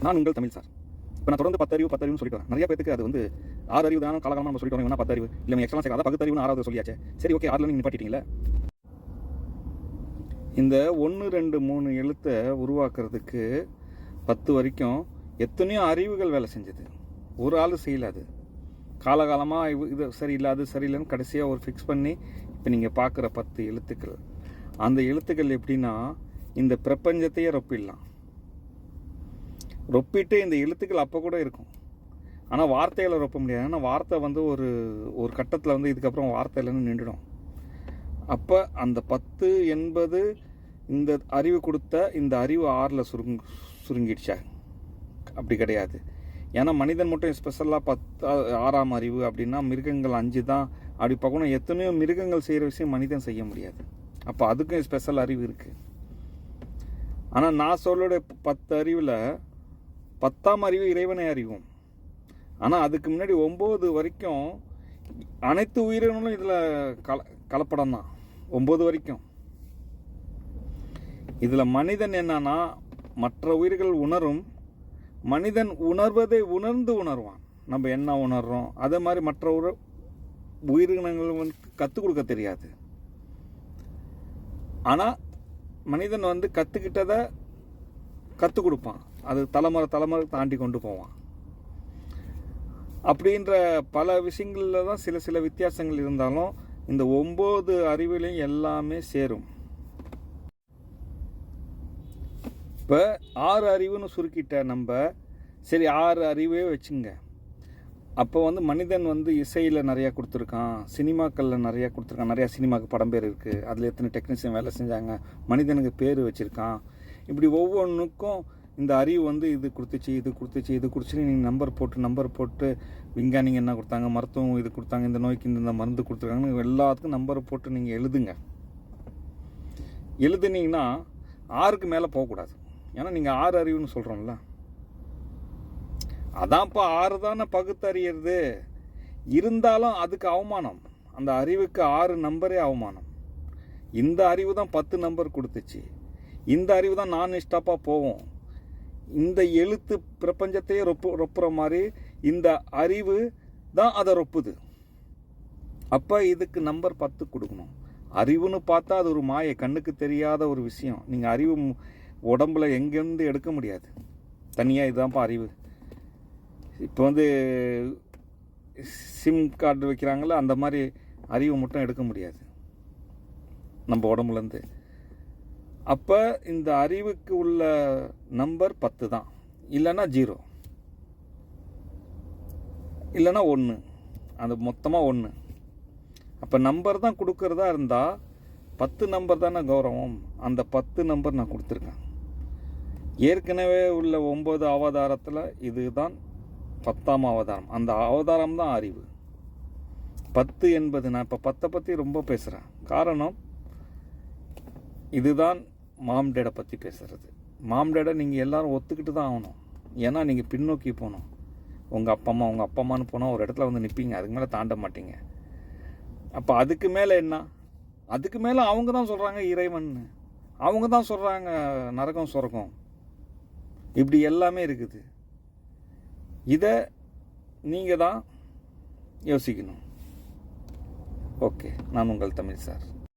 நான் உங்கள் தமிழ் சார். இப்போ நான் தொடர்ந்து 10 அறிவுன்னு சொல்லிட்டு வரேன். நிறைய பேருக்கு அது வந்து 6 அறிவு தானே காலகாலமாக நம்ம சொல்லிட்டு வரோம். 10 அறிவு இல்லை எக்ஸ்ட்ரா சேர்க்க, அதான் பகுத்தறிவுன்னு 6வது சொல்லியாச்சு. சரி, ஓகே, 6ல நீங்கள் நிப்பாட்டிட்டீங்களே. இந்த 1 2 3 எழுத்தை உருவாக்குறதுக்கு 10 வரைக்கும் எத்தனையோ அறிவுகள் வேலை செஞ்சது. ஒரு ஆள் செய்யல. அது காலகாலமாக இது சரியில்லை, அது சரியில்லைன்னு கடைசியாக ஒரு ஃபிக்ஸ் பண்ணி இப்போ நீங்கள் பார்க்குற 10 எழுத்துக்கள். அந்த எழுத்துக்கள் எப்படின்னா இந்த பிரபஞ்சத்தையே ரொப்பிடலாம். ரொப்பிட்டு இந்த எழுத்துக்கள் அப்போ கூட இருக்கும். ஆனால் வார்த்தைகளை ரொப்ப முடியாது. ஏன்னா வார்த்தை வந்து ஒரு கட்டத்தில் வந்து இதுக்கப்புறம் வார்த்தையிலன்னு நின்றுடும். அப்போ அந்த 10 என்பது இந்த அறிவு கொடுத்த இந்த அறிவு 6ல் சுருங்கிடுச்சா? அப்படி கிடையாது. ஏன்னா மனிதன் மட்டும் ஸ்பெஷலாக 6ஆம் அறிவு அப்படின்னா மிருகங்கள் 5 தான். அப்படி பார்க்கணும், எத்தனையோ மிருகங்கள் செய்கிற விஷயம் மனிதன் செய்ய முடியாது. அப்போ அதுக்கும் ஸ்பெஷல் அறிவு இருக்குது. ஆனால் நான் சொல்லோட 10 அறிவில் 10ஆம் அறிவு இறைவனை அறிவும். ஆனால் அதுக்கு முன்னாடி 9 வரைக்கும் அனைத்து உயிரினங்களும் இதில் கலப்படம் தான். 9 வரைக்கும் இதில் மனிதன் என்னன்னா மற்ற உயிர்கள் உணரும், மனிதன் உணர்வதை உணர்ந்து உணர்வான். நம்ம என்ன உணர்றோம் அதே மாதிரி மற்ற உயிரினங்கள் வந்து கற்றுக் கொடுக்க தெரியாது. ஆனால் மனிதன் வந்து கற்றுக்கிட்டதை கற்றுக் கொடுப்பான். அது தலைமுறை தாண்டி கொண்டு போவான். அப்படின்ற பல விஷயங்களில் தான் சில வித்தியாசங்கள் இருந்தாலும் இந்த 9 அறிவுலையும் எல்லாமே சேரும். இப்போ 6 அறிவுன்னு சுருக்கிட்ட நம்ம, சரி 6 அறிவே வச்சுங்க. அப்போ வந்து மனிதன் வந்து இசையில் நிறையா கொடுத்துருக்கான், சினிமாக்களில் நிறையா கொடுத்துருக்கான். நிறையா சினிமாவுக்கு படம் பேர் இருக்குது, அதில் எத்தனை டெக்னீஷியன் வேலை செஞ்சாங்க, மனிதனுக்கு பேர் வச்சுருக்கான். இப்படி ஒவ்வொன்றுக்கும் இந்த அறிவு வந்து இது கொடுத்துச்சு நீங்கள் நம்பர் போட்டு விஞ்ஞானிங்க என்ன கொடுத்தாங்க, மருத்துவம் இது கொடுத்தாங்க, இந்த நோய்க்கு இந்த மருந்து கொடுத்துருக்காங்கன்னு எல்லாத்துக்கும் நம்பர் போட்டு நீங்கள் எழுதுனீங்கன்னா 6க்கு மேலே போகக்கூடாது. ஏன்னா நீங்கள் 6 அறிவுன்னு சொல்கிறோம்ல, அதான்ப்பா 6 தானே பகுத்தறியறது. இருந்தாலும் அதுக்கு அவமானம். அந்த அறிவுக்கு 6 நம்பரே அவமானம். இந்த அறிவு தான் 10 நம்பர் கொடுத்துச்சு. இந்த அறிவு தான் நான் ஸ்டாப்பாக போவோம். இந்த எழுத்து பிரபஞ்சத்தையே ரொப்புற மாதிரி இந்த அறிவு தான் அதை ரொப்புது. அப்போ இதுக்கு நம்பர் 10 கொடுக்கணும். அறிவுன்னு பார்த்தா அது ஒரு மாயை, கண்ணுக்கு தெரியாத ஒரு விஷயம். நீங்கள் அறிவு உடம்புல எங்கேருந்து எடுக்க முடியாது தனியாக. இதுதான்ப்பா அறிவு. இப்போ வந்து சிம் கார்டு வைக்கிறாங்கள, அந்த மாதிரி அறிவு மட்டும் எடுக்க முடியாது நம்ம உடம்புலேருந்து. அப்போ இந்த அறிவுக்கு உள்ள நம்பர் 10 தான். இல்லைன்னா 0, இல்லைன்னா 1. அது மொத்தமாக 1. அப்போ நம்பர் தான் கொடுக்கறதா இருந்தால் 10 நம்பர் தானே கௌரவம். அந்த 10 நம்பர் நான் கொடுத்துருக்கேன். ஏற்கனவே உள்ள 9 அவதாரத்தில் இதுதான் 10ஆம் அவதாரம். அந்த அவதாரம் தான் அறிவு. 10 என்பது, நான் இப்போ 10 பற்றி ரொம்ப பேசுகிறேன். காரணம் இதுதான் மாம் டேடை பற்றி பேசுகிறது. மாம் டேடை நீங்கள் எல்லோரும் ஒத்துக்கிட்டு தான் ஆகணும். ஏன்னா நீங்கள் பின்னோக்கி போகணும். உங்கள் அப்பா அம்மான்னு போனால் ஒரு இடத்துல வந்து நிற்பீங்க, அதுக்கு மேலே தாண்ட மாட்டீங்க. அப்போ அதுக்கு மேலே என்ன? அதுக்கு மேலே அவங்க தான் சொல்கிறாங்க இறைவன், அவங்க தான் சொல்கிறாங்க நரகம் சொர்க்கம், இப்படி எல்லாமே இருக்குது. இதை நீங்கள் தான் யோசிக்கணும். ஓகே, நான் உங்கள் தமிழ் சார்.